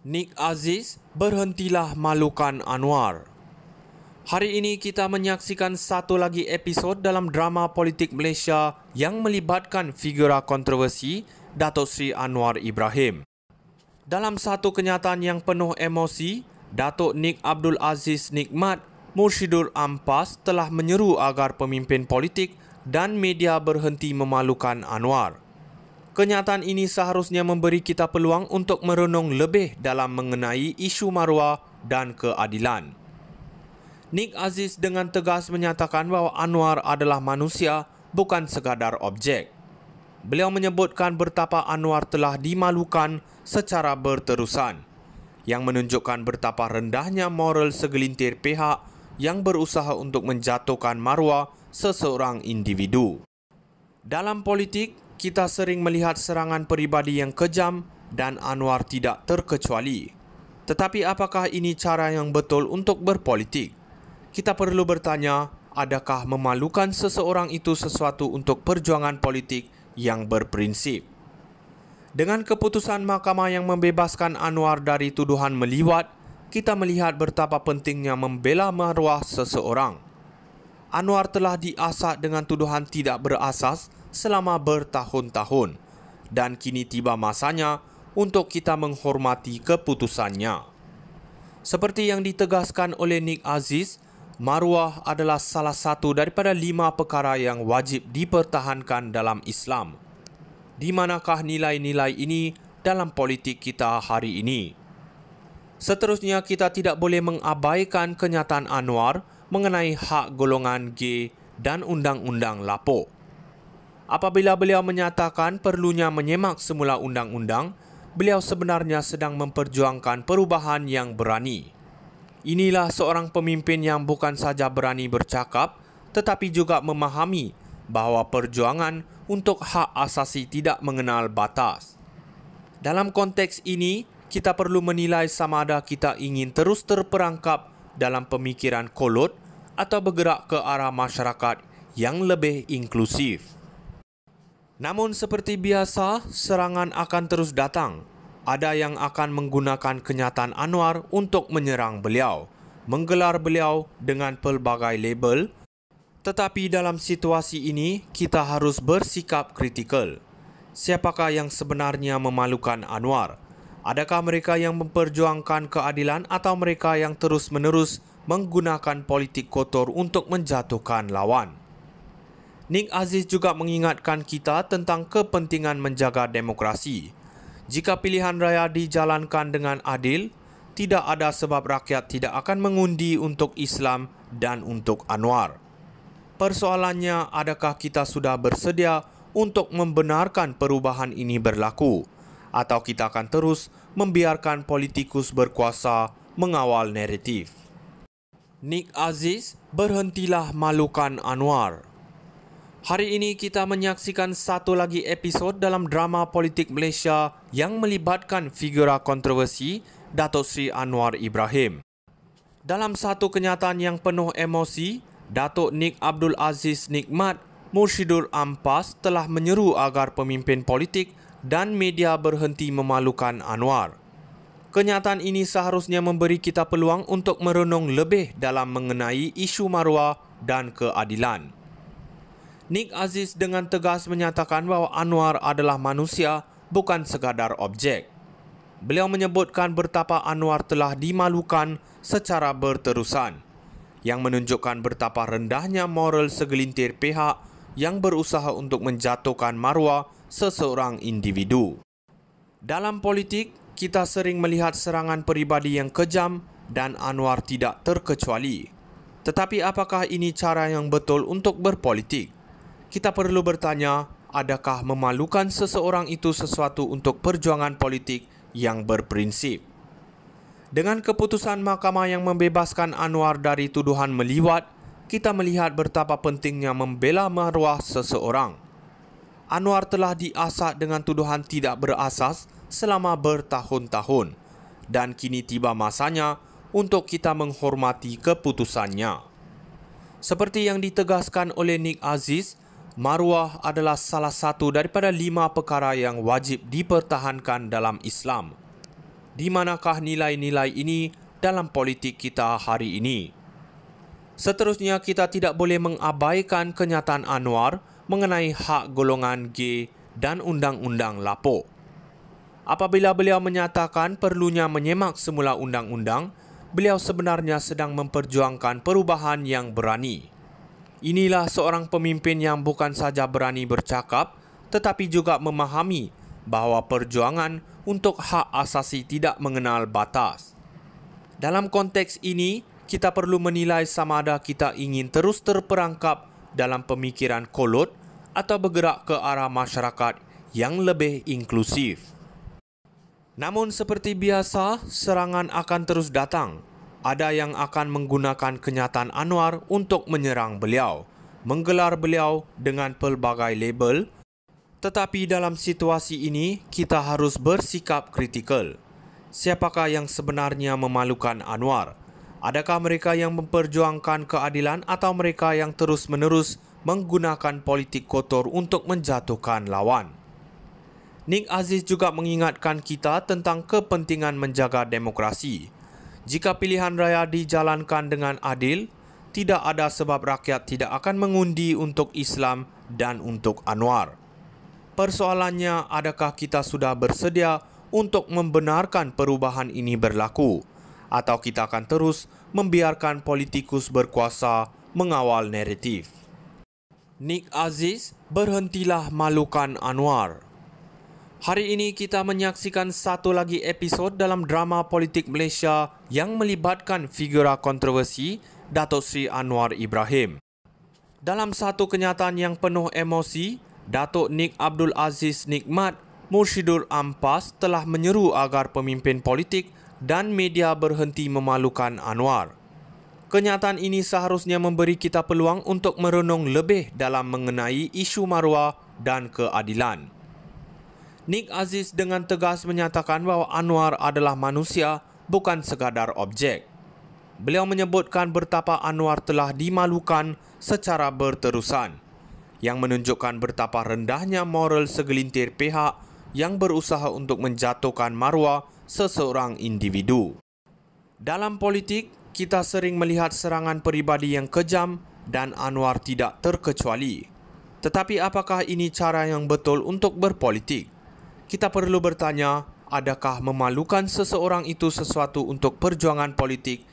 Nik Aziz, berhentilah malukan Anwar. Hari ini kita menyaksikan satu lagi episod dalam drama politik Malaysia yang melibatkan figura kontroversi Datuk Seri Anwar Ibrahim. Dalam satu kenyataan yang penuh emosi, Datuk Nik Abdul Aziz Nikmat Mursyidul Ampas telah menyeru agar pemimpin politik dan media berhenti memalukan Anwar. Kenyataan ini seharusnya memberi kita peluang untuk merenung lebih dalam mengenai isu maruah dan keadilan. Nik Aziz dengan tegas menyatakan bahawa Anwar adalah manusia, bukan sekadar objek. Beliau menyebutkan betapa Anwar telah dimalukan secara berterusan, yang menunjukkan betapa rendahnya moral segelintir pihak yang berusaha untuk menjatuhkan maruah seseorang individu. Dalam politik, kita sering melihat serangan peribadi yang kejam dan Anwar tidak terkecuali. Tetapi apakah ini cara yang betul untuk berpolitik? Kita perlu bertanya, adakah memalukan seseorang itu sesuatu untuk perjuangan politik yang berprinsip? Dengan keputusan mahkamah yang membebaskan Anwar dari tuduhan meliwat, kita melihat betapa pentingnya membela maruah seseorang. Anwar telah diasak dengan tuduhan tidak berasas selama bertahun-tahun dan kini tiba masanya untuk kita menghormati keputusannya. Seperti yang ditegaskan oleh Nik Aziz, maruah adalah salah satu daripada 5 perkara yang wajib dipertahankan dalam Islam. Di manakah nilai-nilai ini dalam politik kita hari ini? Seterusnya, kita tidak boleh mengabaikan kenyataan Anwar mengenai hak golongan G dan undang-undang lapuk. Apabila beliau menyatakan perlunya menyemak semula undang-undang, beliau sebenarnya sedang memperjuangkan perubahan yang berani. Inilah seorang pemimpin yang bukan saja berani bercakap, tetapi juga memahami bahawa perjuangan untuk hak asasi tidak mengenal batas. Dalam konteks ini, kita perlu menilai sama ada kita ingin terus terperangkap dalam pemikiran kolot atau bergerak ke arah masyarakat yang lebih inklusif. Namun seperti biasa, serangan akan terus datang. Ada yang akan menggunakan kenyataan Anwar untuk menyerang beliau, menggelar beliau dengan pelbagai label. Tetapi dalam situasi ini, kita harus bersikap kritikal. Siapakah yang sebenarnya memalukan Anwar? Adakah mereka yang memperjuangkan keadilan atau mereka yang terus-menerus menggunakan politik kotor untuk menjatuhkan lawan? Nik Aziz juga mengingatkan kita tentang kepentingan menjaga demokrasi. Jika pilihan raya dijalankan dengan adil, tidak ada sebab rakyat tidak akan mengundi untuk Islam dan untuk Anwar. Persoalannya, adakah kita sudah bersedia untuk membenarkan perubahan ini berlaku? Atau kita akan terus membiarkan politikus berkuasa mengawal naratif? Nik Aziz, berhentilah malukan Anwar. Hari ini kita menyaksikan satu lagi episod dalam drama politik Malaysia yang melibatkan figura kontroversi Datuk Seri Anwar Ibrahim. Dalam satu kenyataan yang penuh emosi, Datuk Nik Abdul Aziz Nikmat Mursyidul Ampas telah menyeru agar pemimpin politik dan media berhenti memalukan Anwar. Kenyataan ini seharusnya memberi kita peluang untuk merenung lebih dalam mengenai isu maruah dan keadilan. Nik Aziz dengan tegas menyatakan bahawa Anwar adalah manusia, bukan sekadar objek. Beliau menyebutkan betapa Anwar telah dimalukan secara berterusan, yang menunjukkan betapa rendahnya moral segelintir pihak yang berusaha untuk menjatuhkan maruah seseorang individu. Dalam politik, kita sering melihat serangan peribadi yang kejam dan Anwar tidak terkecuali. Tetapi apakah ini cara yang betul untuk berpolitik? Kita perlu bertanya, adakah memalukan seseorang itu sesuatu untuk perjuangan politik yang berprinsip? Dengan keputusan mahkamah yang membebaskan Anwar dari tuduhan meliwat, kita melihat betapa pentingnya membela maruah seseorang. Anwar telah diasak dengan tuduhan tidak berasas selama bertahun-tahun dan kini tiba masanya untuk kita menghormati keputusannya. Seperti yang ditegaskan oleh Nik Aziz, maruah adalah salah satu daripada 5 perkara yang wajib dipertahankan dalam Islam. Di manakah nilai-nilai ini dalam politik kita hari ini? Seterusnya, kita tidak boleh mengabaikan kenyataan Anwar mengenai hak golongan G dan Undang-Undang Lapuk. Apabila beliau menyatakan perlunya menyemak semula undang-undang, beliau sebenarnya sedang memperjuangkan perubahan yang berani. Inilah seorang pemimpin yang bukan saja berani bercakap, tetapi juga memahami bahawa perjuangan untuk hak asasi tidak mengenal batas. Dalam konteks ini, kita perlu menilai sama ada kita ingin terus terperangkap dalam pemikiran kolot atau bergerak ke arah masyarakat yang lebih inklusif. Namun seperti biasa, serangan akan terus datang. Ada yang akan menggunakan kenyataan Anwar untuk menyerang beliau, menggelar beliau dengan pelbagai label. Tetapi dalam situasi ini, kita harus bersikap kritikal. Siapakah yang sebenarnya memalukan Anwar? Adakah mereka yang memperjuangkan keadilan atau mereka yang terus-menerus menggunakan politik kotor untuk menjatuhkan lawan? Nik Aziz juga mengingatkan kita tentang kepentingan menjaga demokrasi. Jika pilihan raya dijalankan dengan adil, tidak ada sebab rakyat tidak akan mengundi untuk Islam dan untuk Anwar. Persoalannya, adakah kita sudah bersedia untuk membenarkan perubahan ini berlaku, atau kita akan terus membiarkan politikus berkuasa mengawal naratif? Nik Aziz, berhentilah malukan Anwar. Hari ini kita menyaksikan satu lagi episod dalam drama politik Malaysia yang melibatkan figura kontroversi Datuk Seri Anwar Ibrahim. Dalam satu kenyataan yang penuh emosi, Datuk Nik Abdul Aziz Nikmat Mursyidul Ampas telah menyeru agar pemimpin politik dan media berhenti memalukan Anwar. Kenyataan ini seharusnya memberi kita peluang untuk merenung lebih dalam mengenai isu maruah dan keadilan. Nik Aziz dengan tegas menyatakan bahawa Anwar adalah manusia, bukan sekadar objek. Beliau menyebutkan betapa Anwar telah dimalukan secara berterusan, yang menunjukkan betapa rendahnya moral segelintir pihak yang berusaha untuk menjatuhkan maruah seseorang individu. Dalam politik, kita sering melihat serangan peribadi yang kejam dan Anwar tidak terkecuali. Tetapi apakah ini cara yang betul untuk berpolitik? Kita perlu bertanya, adakah memalukan seseorang itu sesuatu untuk perjuangan politik